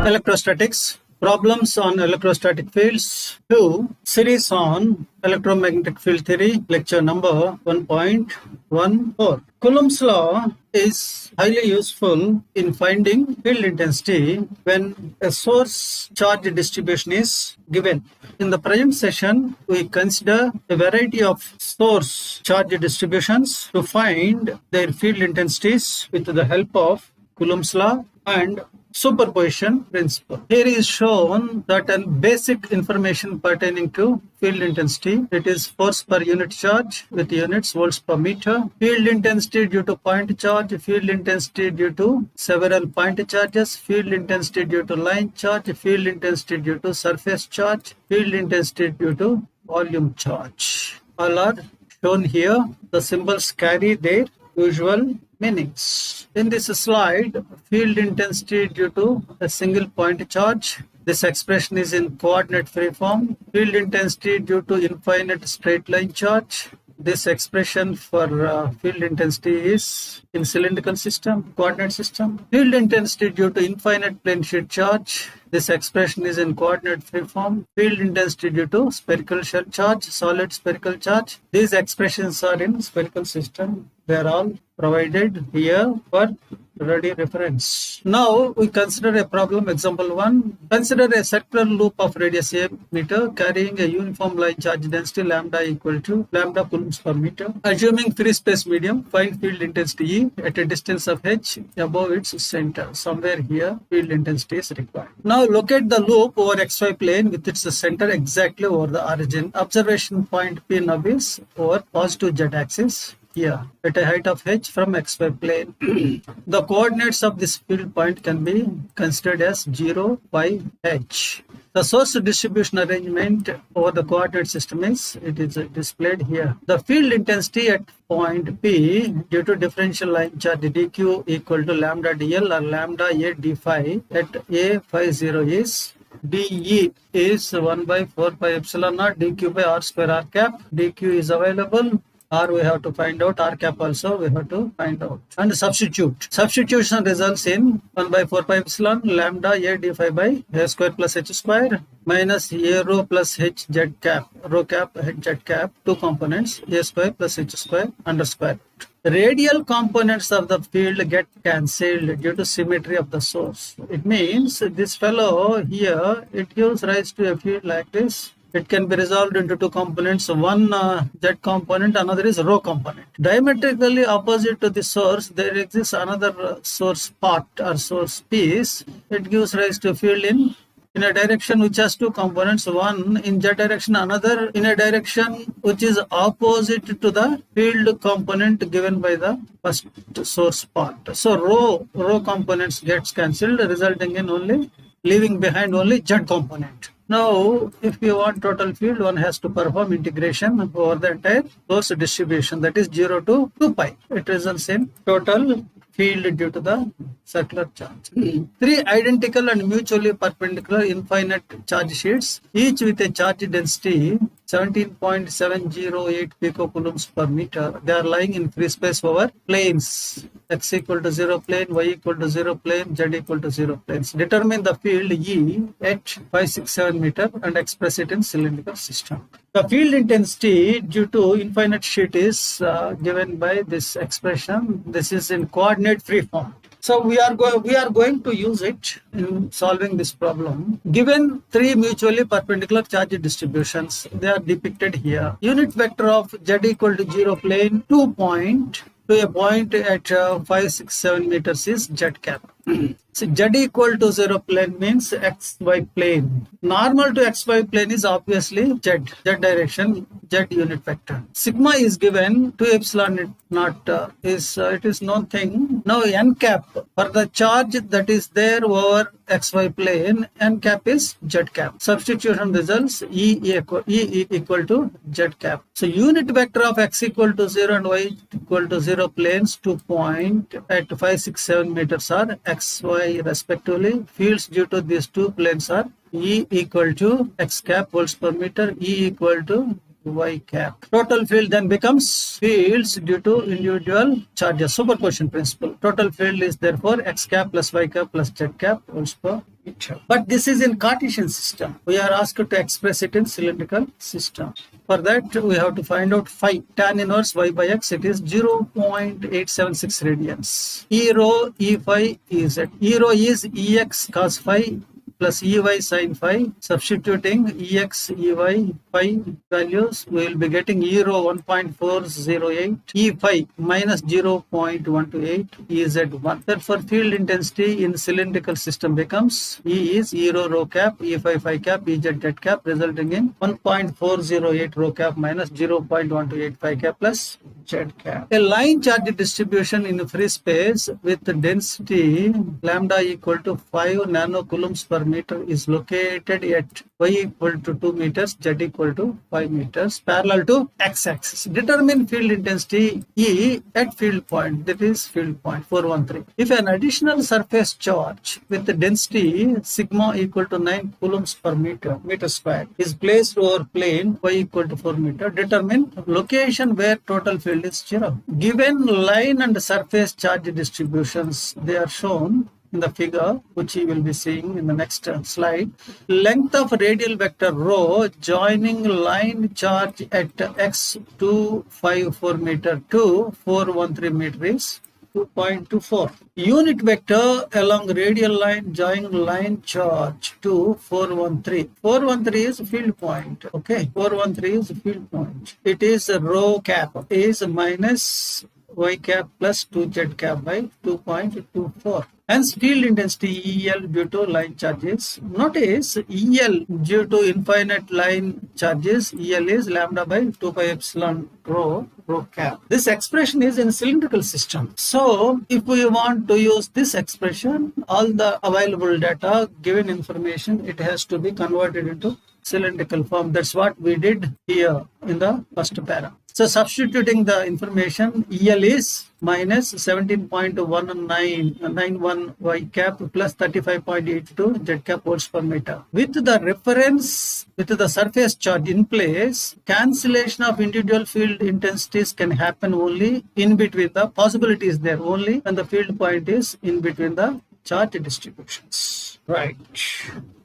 Electrostatics. Problems on electrostatic fields. 2. Series on electromagnetic field theory. Lecture number 1.14. Coulomb's law is highly useful in finding field intensity when a source charge distribution is given. In the present session, we consider a variety of source charge distributions to find their field intensities with the help of Coulomb's law and superposition principle. Here is shown certain basic information pertaining to field intensity. It is force per unit charge with units volts per meter. Field intensity due to point charge, field intensity due to several point charges, field intensity due to line charge, field intensity due to surface charge, field intensity due to volume charge. All are shown here. The symbols carry their usual meanings. In this slide, field intensity due to a single point charge. This expression is in coordinate free form. Field intensity due to infinite straight line charge. This expression for field intensity is in cylindrical system, coordinate system. Field intensity due to infinite plane sheet charge. This expression is in coordinate free form. Field intensity due to spherical shell charge, solid spherical charge. These expressions are in spherical system. They are all provided here for ready reference. Now we consider a problem. Example 1. Consider a circular loop of radius a meter carrying a uniform line charge density lambda equal to lambda coulombs per meter. Assuming free space medium, find field intensity E at a distance of h above its center. Somewhere here field intensity is required. Now locate the loop over xy plane with its center exactly over the origin. Observation point P now is over positive z axis. Here at a height of h from xy plane. The coordinates of this field point can be considered as 0, pi, h. The source distribution arrangement over the coordinate system is displayed here. The field intensity at point P due to differential line charge dq equal to lambda dl or lambda a d phi at a phi 0 is dE is 1 by 4 pi epsilon naught dq by r square r cap. dq is available. R we have to find out, R cap also we have to find out. And substitute. Substitution results in 1 by 4 pi epsilon lambda a d phi by a square plus h square minus a rho plus h z cap, rho cap h z cap, two components, a square plus h square under square root. Radial components of the field get cancelled due to symmetry of the source. It means this fellow here, it gives rise to a field like this. It can be resolved into two components. One z component, another is rho component. Diametrically opposite to the source, there exists another source part or source piece. It gives rise to a field in a direction which has two components. One in z direction, another in a direction which is opposite to the field component given by the first source part. So rho components gets cancelled, resulting in only leaving behind only z component. Now, if you want total field, one has to perform integration over the entire source distribution, that is 0 to 2 pi. It results in total field due to the circular charge. 3 identical and mutually perpendicular infinite charge sheets, each with a charge density 17.708 picocoulombs per meter. They are lying in free space over planes x equal to 0 plane, y equal to 0 plane, z equal to 0 planes. Determine the field E at 567 meter and express it in cylindrical system. The field intensity due to infinite sheet is given by this expression. This is in coordinate free form. So we are going to use it in solving this problem. Given 3 mutually perpendicular charge distributions, they are depicted here. Unit vector of z equal to 0 plane to a point at 567 meters is z cap. So z equal to 0 plane means xy plane. Normal to xy plane is obviously z direction, z unit vector. Sigma is given to epsilon naught it is known thing. Now n cap for the charge that is there over xy plane, n cap is z cap. Substitution results E equal to z cap. So unit vector of x equal to 0 and y equal to 0 planes to point at 567 meters are xy respectively. Fields due to these two planes are E equal to x cap volts per meter, E equal to y cap. Total field then becomes fields due to individual charges. Superposition principle. Total field is therefore x cap plus y cap plus z cap volts per meter. But this is in Cartesian system. We are asked to express it in cylindrical system. For that, we have to find out phi. Tan inverse y by x, it is 0.876 radians. E rho, E phi, E z. E rho is Ex cos phi plus Ey sin phi. Substituting Ex, Ey, phi values, we will be getting E rho 1.408, E phi minus 0.128, Ez 1. Therefore, field intensity in cylindrical system becomes E is E rho rho cap, E phi cap, Ez dead cap, resulting in 1.408 rho cap minus 0.128 phi cap plus Z cap. A line charge distribution in free space with density lambda equal to 5 nanocoulombs per meter is located at y equal to 2 meters, z equal to 5 meters, parallel to x-axis. Determine field intensity E at field point, that is field point 413. If an additional surface charge with the density sigma equal to 9 coulombs per meter square is placed over plane y equal to 4 meter, determine location where total field is 0. Given line and surface charge distributions, they are shown in the figure, which you will be seeing in the next slide. Length of radial vector rho joining line charge at x254 meter to 413 meter is 2.24. Unit vector along radial line joining line charge to 413. 413 is field point. Okay, 413 is field point. It is rho cap is minus y cap plus 2z cap by 2.24. Hence, field intensity EL due to line charges. Notice EL due to infinite line charges, EL is lambda by 2 pi epsilon rho cap. This expression is in cylindrical system. So, if we want to use this expression, all the available data, given information, it has to be converted into cylindrical form. That's what we did here in the first para. So substituting the information, EL is minus 17.1991 y cap plus 35.82 z cap volts per meter. With the reference, with the surface charge in place, cancellation of individual field intensities can happen only in between the possibilities there, only when the field point is in between the charge distributions. Right.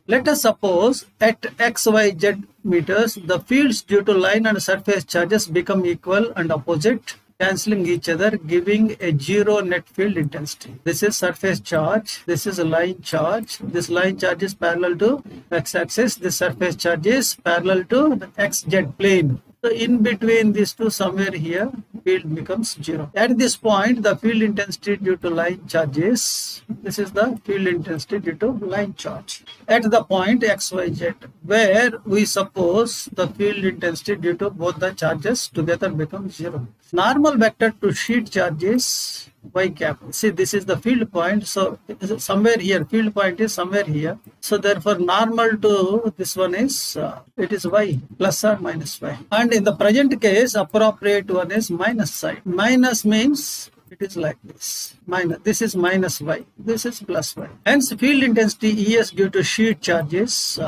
Let us suppose at x, y, z meters, the fields due to line and surface charges become equal and opposite, cancelling each other, giving a zero net field intensity. This is surface charge. This is a line charge. This line charge is parallel to x-axis. This surface charge is parallel to the xz plane. So in between these two, somewhere here, field becomes 0. At this point, the field intensity due to line charges, this is the field intensity due to line charge. At the point x, y, z, where we suppose the field intensity due to both the charges together becomes 0. Normal vector to sheet charges y cap. See, this is the field point. So somewhere here, field point is somewhere here. So therefore, normal to this one is, it is y, plus or minus y. And in the present case, appropriate one is minus side. Minus means it is like this. Minus. This is minus y. This is plus y. Hence, field intensity ES due to sheet charges,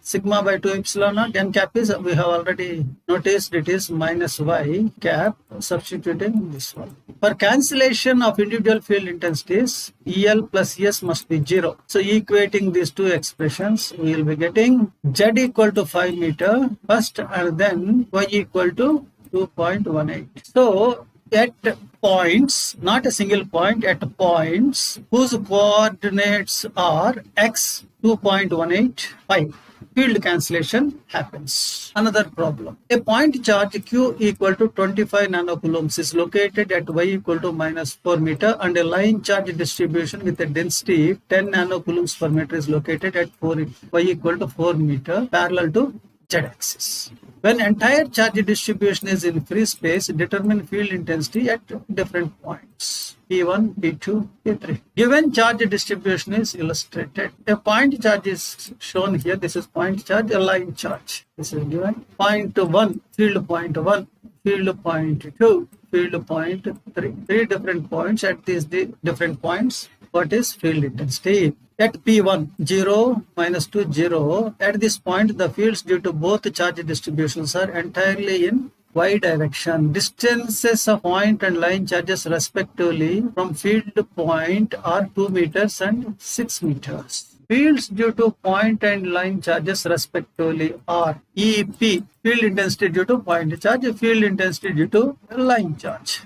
sigma by 2 epsilon naught, n cap is, we have already noticed it is minus y cap, substituting this one. For cancellation of individual field intensities, EL plus ES must be 0. So equating these two expressions, we will be getting Z equal to 5 meter first and then Y equal to 2.18. So at points, not a single point, at points whose coordinates are x 2.185, field cancellation happens. Another problem. A point charge Q equal to 25 nanocoulombs is located at y equal to minus 4 meter and a line charge distribution with a density 10 nanocoulombs per meter is located at y equal to 4 meter parallel to z-axis. When entire charge distribution is in free space, determine field intensity at different points. P1, P2, P3. Given charge distribution is illustrated. A point charge is shown here. This is point charge, a line charge. This is given. Point 1, field point 1, field point 2, field point 3. 3 different points. At these different points, what is field intensity? At P1, 0, minus 2, 0. At this point, the fields due to both charge distributions are entirely in y direction. Distances of point and line charges respectively from field point are 2 meters and 6 meters. Fields due to point and line charges respectively are EP, field intensity due to point charge, field intensity due to line charge.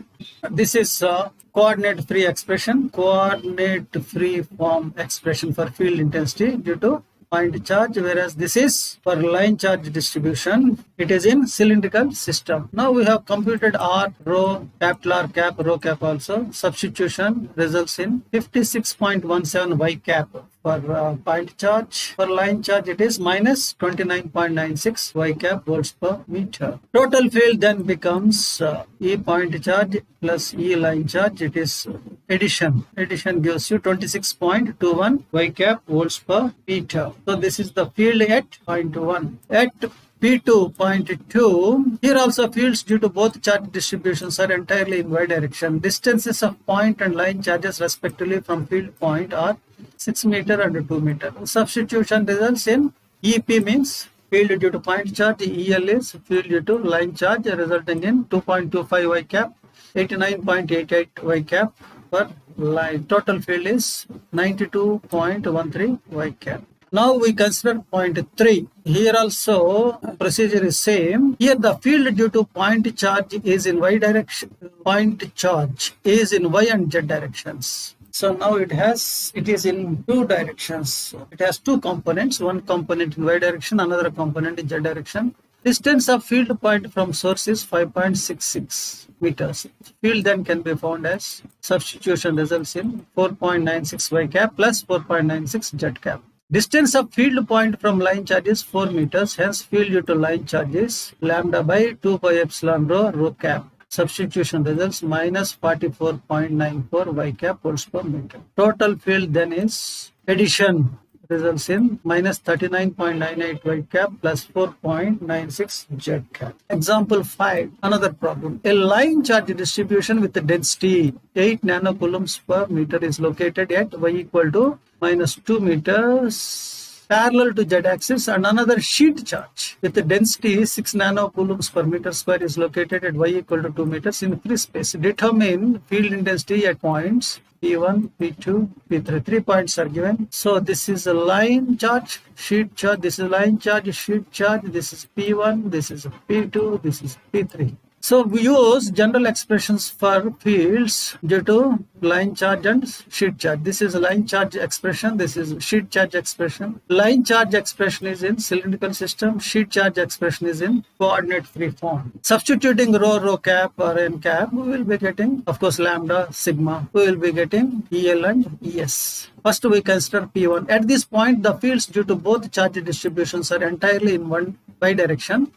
This is a coordinate free expression, coordinate free form expression for field intensity due to point charge, whereas this is for line charge distribution. It is in cylindrical system. Now we have computed R, rho, capital R cap, rho cap also. Substitution results in 56.17 y cap for point charge. For line charge it is minus 29.96 y cap volts per meter. Total field then becomes E point charge plus E line charge. It is addition. Addition gives you 26.21 y cap volts per meter. So this is the field at point 1. At P2.2, here also fields due to both charge distributions are entirely in y direction. Distances of point and line charges respectively from field point are 6 meter and 2 meter. Substitution results in EP means field due to point charge, EL is field due to line charge, resulting in 2.25 y cap, 89.88 y cap per line. Total field is 92.13 y cap. Now we consider point 3. Here also procedure is same. Here the field due to point charge is in y direction. Point charge is in y and z directions. So now it is in two directions. It has two components. One component in y direction, another component in z direction. Distance of field point from source is 5.66 meters. Field then can be found as substitution results in 4.96 y cap plus 4.96 z cap. Distance of field point from line charge is 4 meters, hence field due to line charge is lambda by 2 pi epsilon rho cap. Substitution results minus 44.94 y cap volts per meter. Total field then is addition results in minus 39.98 y cap plus 4.96 z cap. Example 5, another problem. A line charge distribution with the density 8 nanocoulombs per meter is located at y equal to minus 2 meters parallel to z-axis, and another sheet charge with the density 6 nanocoulombs per meter square is located at y equal to 2 meters in free space. Determine field intensity at points P1, P2, P3. 3 points are given. So this is a line charge, sheet charge, this is line charge, sheet charge, this is P1, this is P2, this is P3. So we use general expressions for fields due to line charge and sheet charge. This is line charge expression, this is sheet charge expression. Line charge expression is in cylindrical system, sheet charge expression is in coordinate free form. Substituting rho cap or n cap, we will be getting, of course, lambda, sigma. We will be getting EL and ES. First we consider P1. At this point, the fields due to both charge distributions are entirely in one y direction.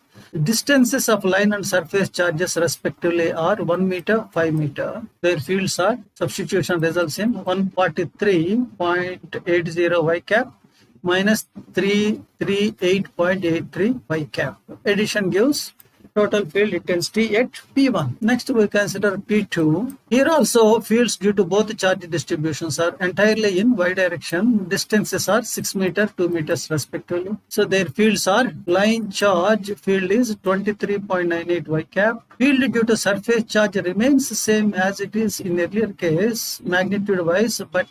Distances of line and surface charges respectively are 1 meter, 5 meter. Their fields are, substitution results in 143.80 y cap minus 338.83 y cap. Addition gives total field intensity at P1. Next we consider P2. Here also fields due to both charge distributions are entirely in y direction. Distances are 6 meter, 2 meters respectively. So their fields are line charge field is 23.98 y cap. Field due to surface charge remains the same as it is in earlier case, magnitude wise, but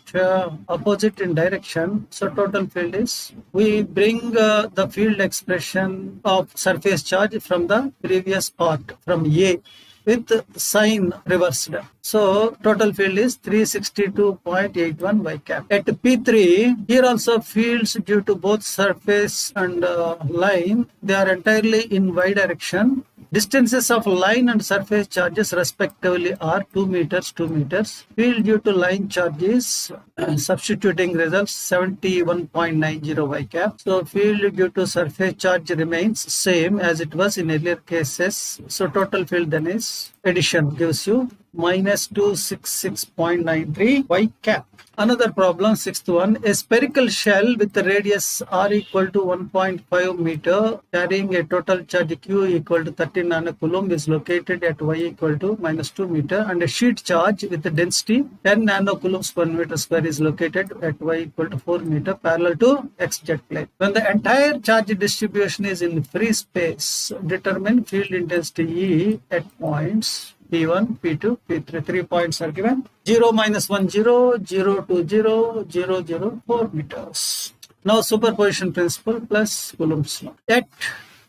opposite in direction. So total field is, we bring the field expression of surface charge from the previous part, from A, with sign reversed. So total field is 362.81 y cap. At P3, here also fields due to both surface and line, they are entirely in y direction. Distances of line and surface charges respectively are 2 meters, 2 meters. Field due to line charges, substituting results 71.90 y cap. So field due to surface charge remains same as it was in earlier cases. So total field then is, addition gives you minus 266.93 y cap. Another problem, sixth one. A spherical shell with the radius r equal to 1.5 meter carrying a total charge q equal to 13 nanocoulomb is located at y equal to minus 2 meter, and a sheet charge with the density 10 nanocoulombs per meter square is located at y equal to 4 meter parallel to xz plane. When the entire charge distribution is in free space, determine field intensity E at points P1, P2, P3. 3 points are given. 0, -1, 0, 0, 2, 0, 0, 0, 4 meters. Now superposition principle plus Coulomb's law. At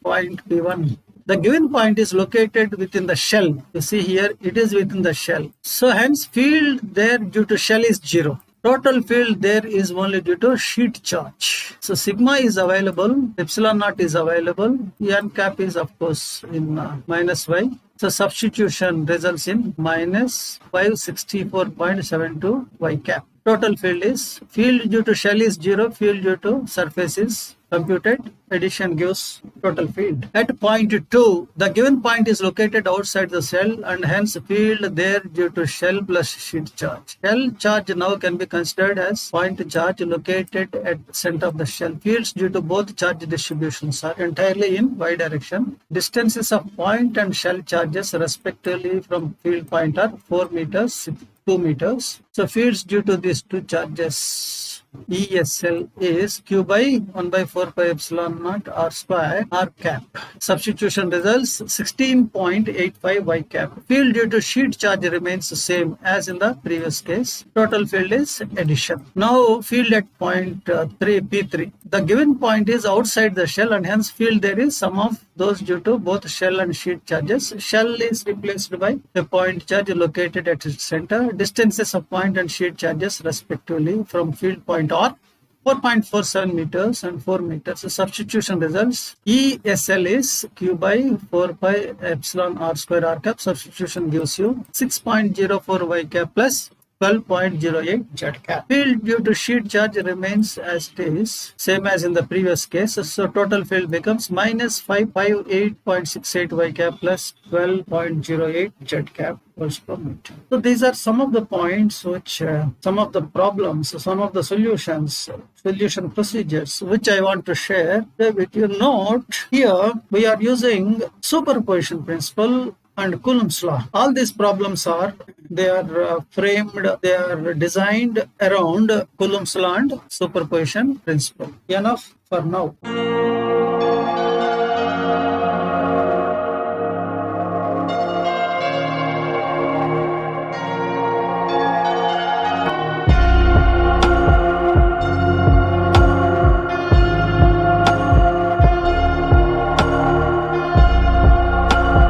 point P1, the given point is located within the shell. You see here, it is within the shell. So hence field there due to shell is 0. Total field there is only due to sheet charge. So sigma is available, epsilon naught is available, n cap is of course in minus y. So substitution results in minus 564.72 y cap. Total field is, field due to shell is 0, field due to surface is computed, addition gives total field. At point 2, the given point is located outside the shell and hence field there due to shell plus sheet charge. Shell charge now can be considered as point charge located at center of the shell. Fields due to both charge distributions are entirely in y direction. Distances of point and shell charges respectively from field point are 4 meters, 2 meters. So fields due to these two charges ESL is Q by 1 by 4 pi epsilon naught R square R cap. Substitution results 16.85 Y cap. Field due to sheet charge remains the same as in the previous case. Total field is addition. Now field at point 3 P3. The given point is outside the shell and hence field there is sum of those due to both shell and sheet charges. Shell is replaced by a point charge located at its center. Distances of point and sheet charges respectively from field point are 4.47 meters and 4 meters. So substitution results ESL is Q by 4 pi epsilon R square R cap. Substitution gives you 6.04 Y cap plus 12.08 Z cap. Field due to sheet charge remains as it is, same as in the previous case. So total field becomes minus 558.68 Y cap plus 12.08 Z cap volts per meter. So these are some of the points which, some of the problems, some of the solutions, solution procedures which I want to share with you. Note here we are using superposition principle and Coulomb's law. All these problems are, they are framed, they are designed around Coulomb's law and superposition principle. Enough for now.